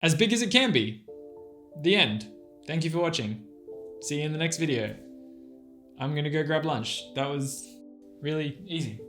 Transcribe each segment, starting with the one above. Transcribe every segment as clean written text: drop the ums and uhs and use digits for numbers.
as big as it can be. The end. Thank you for watching. See you in the next video. I'm gonna go grab lunch. That was really easy.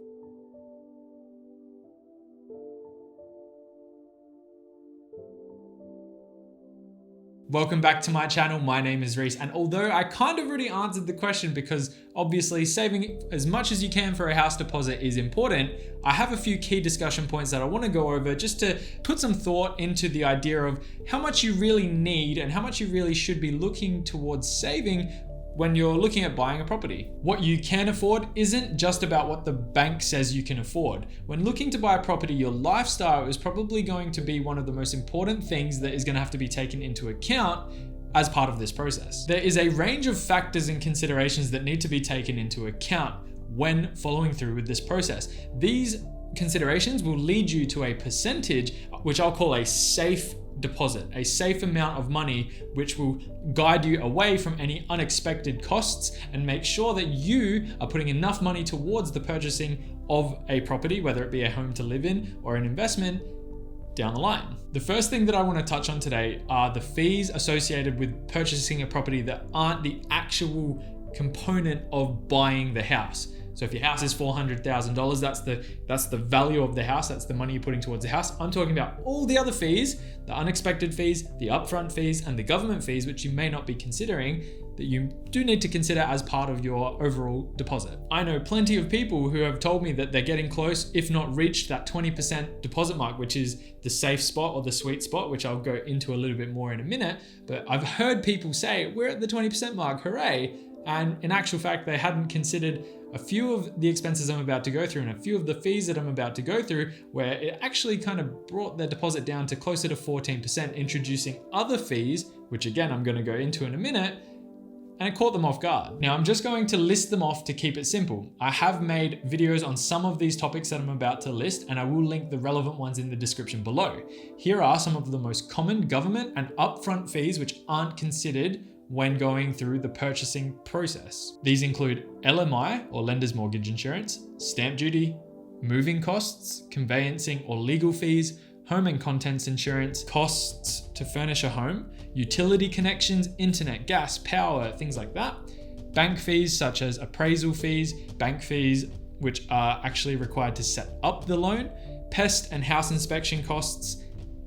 Welcome back to my channel. My name is Reese, and although I kind of already answered the question because obviously saving as much as you can for a house deposit is important, I have a few key discussion points that I want to go over just to put some thought into the idea of how much you really need and how much you really should be looking towards saving when you're looking at buying a property. What you can afford isn't just about what the bank says you can afford. When looking to buy a property, your lifestyle is probably going to be one of the most important things that is going to have to be taken into account as part of this process. There is a range of factors and considerations that need to be taken into account when following through with this process. These considerations will lead you to a percentage, which I'll call a safe deposit, a safe amount of money which will guide you away from any unexpected costs and make sure that you are putting enough money towards the purchasing of a property, whether it be a home to live in or an investment down the line. The first thing that I want to touch on today are the fees associated with purchasing a property that aren't the actual component of buying the house. So if your house is $400,000, that's the value of the house. That's the money you're putting towards the house. I'm talking about all the other fees, the unexpected fees, the upfront fees, and the government fees, which you may not be considering, that you do need to consider as part of your overall deposit. I know plenty of people who have told me that they're getting close, if not reached that 20% deposit mark, which is the safe spot or the sweet spot, which I'll go into a little bit more in a minute. But I've heard people say, we're at the 20% mark, hooray. And in actual fact, they hadn't considered a few of the expenses I'm about to go through and a few of the fees that I'm about to go through, where it actually kind of brought their deposit down to closer to 14%, introducing other fees, which again, I'm going to go into in a minute, and it caught them off guard. Now, I'm just going to list them off to keep it simple. I have made videos on some of these topics that I'm about to list, and I will link the relevant ones in the description below. Here are some of the most common government and upfront fees which aren't considered when going through the purchasing process. These include LMI or lender's mortgage insurance, stamp duty, moving costs, conveyancing or legal fees, home and contents insurance, costs to furnish a home, utility connections, internet, gas, power, things like that, bank fees such as appraisal fees, bank fees which are actually required to set up the loan, pest and house inspection costs,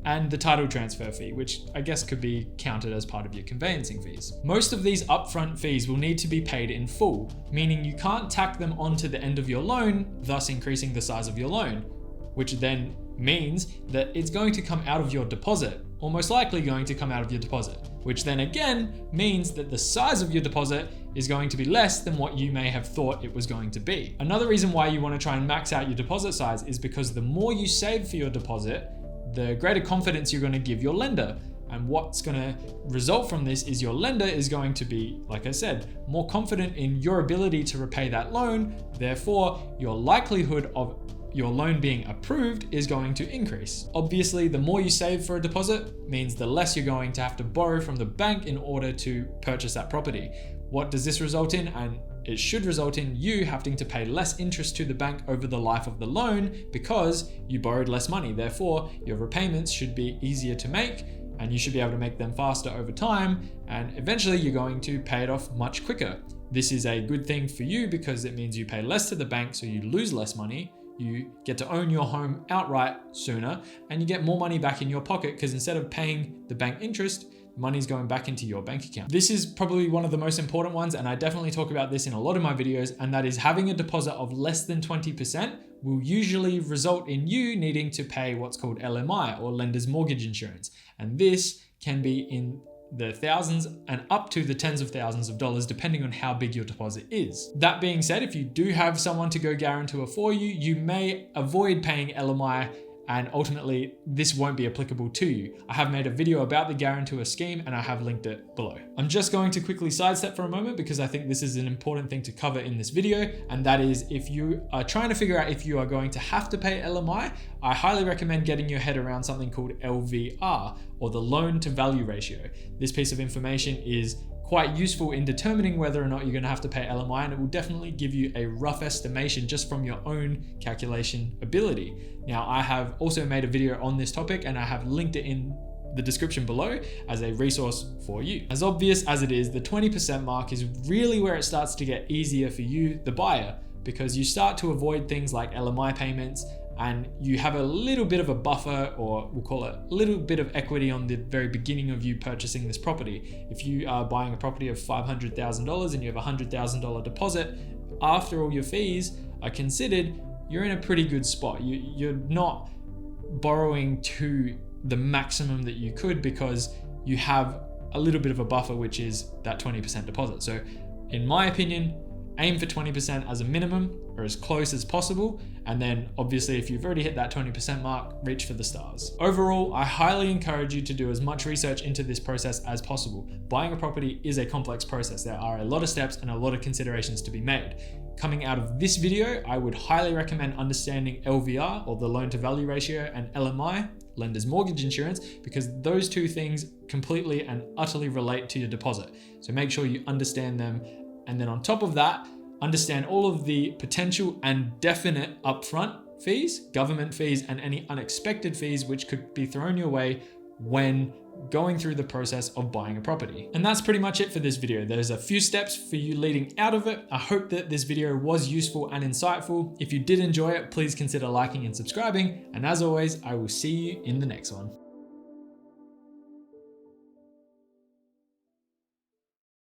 and the title transfer fee, which I guess could be counted as part of your conveyancing fees. Most of these upfront fees will need to be paid in full, meaning you can't tack them onto the end of your loan, thus increasing the size of your loan, which then means that it's going to come out of your deposit, or most likely going to come out of your deposit, which then again means that the size of your deposit is going to be less than what you may have thought it was going to be. Another reason why you want to try and max out your deposit size is because the more you save for your deposit, the greater confidence you're going to give your lender. And what's going to result from this is your lender is going to be, like I said, more confident in your ability to repay that loan. Therefore, your likelihood of your loan being approved is going to increase. Obviously, the more you save for a deposit means the less you're going to have to borrow from the bank in order to purchase that property. What does this result in? And it should result in you having to pay less interest to the bank over the life of the loan because you borrowed less money. Therefore, your repayments should be easier to make and you should be able to make them faster over time. And eventually you're going to pay it off much quicker. This is a good thing for you because it means you pay less to the bank, so you lose less money. You get to own your home outright sooner and you get more money back in your pocket because instead of paying the bank interest, money's going back into your bank account. This is probably one of the most important ones, and I definitely talk about this in a lot of my videos, and that is having a deposit of less than 20% will usually result in you needing to pay what's called LMI or lender's mortgage insurance. And this can be in the thousands and up to the tens of thousands of dollars, depending on how big your deposit is. That being said, if you do have someone to go guarantor for you, you may avoid paying LMI, and ultimately this won't be applicable to you. I have made a video about the guarantor scheme and I have linked it below. I'm just going to quickly sidestep for a moment because I think this is an important thing to cover in this video, and that is if you are trying to figure out if you are going to have to pay LMI, I highly recommend getting your head around something called LVR, or the loan to value ratio. This piece of information is quite useful in determining whether or not you're going to have to pay LMI, and it will definitely give you a rough estimation just from your own calculation ability. Now, I have also made a video on this topic and I have linked it in the description below as a resource for you. As obvious as it is, the 20% mark is really where it starts to get easier for you, the buyer, because you start to avoid things like LMI payments, and you have a little bit of a buffer, or we'll call it a little bit of equity on the very beginning of you purchasing this property. If you are buying a property of $500,000 and you have a $100,000 deposit, after all your fees are considered, you're in a pretty good spot. You're not borrowing to the maximum that you could because you have a little bit of a buffer, which is that 20% deposit. So in my opinion, aim for 20% as a minimum or as close as possible. And then obviously if you've already hit that 20% mark, reach for the stars. Overall, I highly encourage you to do as much research into this process as possible. Buying a property is a complex process. There are a lot of steps and a lot of considerations to be made. Coming out of this video, I would highly recommend understanding LVR, or the loan to value ratio, and LMI, lender's mortgage insurance, because those two things completely and utterly relate to your deposit. So make sure you understand them. And then on top of that, understand all of the potential and definite upfront fees, government fees, and any unexpected fees which could be thrown your way when going through the process of buying a property. And that's pretty much it for this video. There's a few steps for you leading out of it. I hope that this video was useful and insightful. If you did enjoy it, please consider liking and subscribing. And as always, I will see you in the next one.